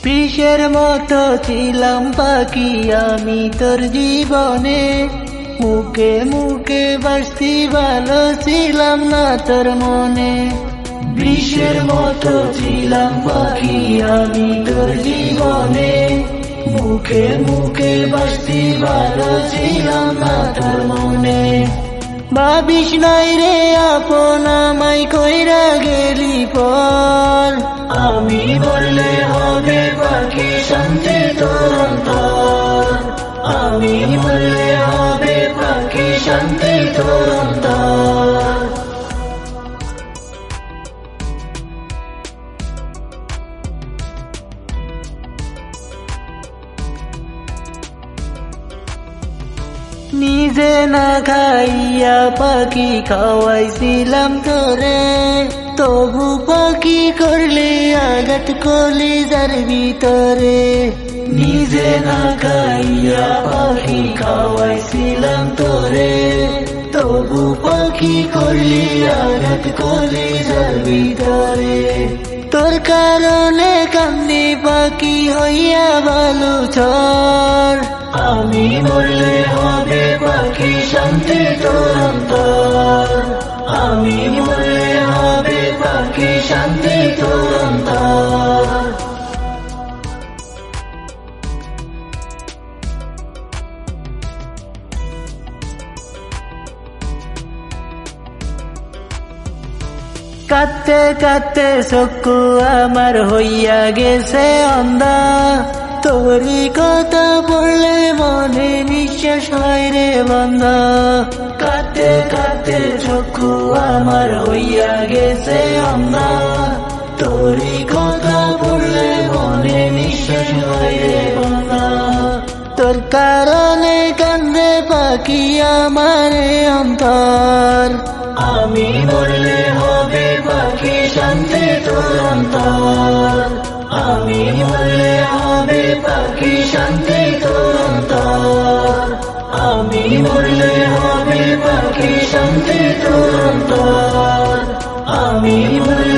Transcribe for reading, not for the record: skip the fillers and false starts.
বিষের মতো ছিলাম পাখি আমি তোর জীবনে, মুখে মুখে বাসতি ভালো ছিলাম না তোর মনে। বিষের মতো ছিলাম পাখি আমি তোর জীবনে, মুখে মুখে বাসতি ভালো ছিলাম না তোর মনে। ভাবিস নাই রে আপন আমায় কইরা গেলি পর, আমি বললে হবে পাখি শান্তি তোর অন্তর, আমি বললে হবে পাখি শান্তি তোর অন্তর। নিজে না খাইয়া পাখি খাওয়াইছিলাম তোরে, তবু পাখি করলে আঘাত কলিজার ভিতরে। নিজে না খাইয়া পাখি খাওয়াইছিলাম তোরে, তবু পাখি করলি আঘাত কলিজার ভিতরে। তোর কারণে কান্দি পাখি হইয়া ভালো ছর, আমি বললে হবে পাখি শান্তি তোর অন্তর, আমি বললে হবে পাখি শান্তি তোর অন্তর। কাঁদতে কাঁদতে চক্ষু আমার হইয়া গেছে অন্ধা, তোরই কথা পড়লে মনে নিঃশ্বাস হয় রে বন্ধা। কাঁদতে কাঁদতে চক্ষু আমার হইয়া গেছে অন্ধা, তোরই কথা পড়লে মনে নিঃশ্বাস হয় রে বন্ধা। তোর কারণে কান্দে পাখি আমার অন্তর, আমি বললে হবে পাখি শান্তি তোর অন্তর, আমি বললে হবে পাখি শান্তি তোর অন্তর, আমি বললে হবে পাখি শান্তি তোর অন্তর, আমি বললে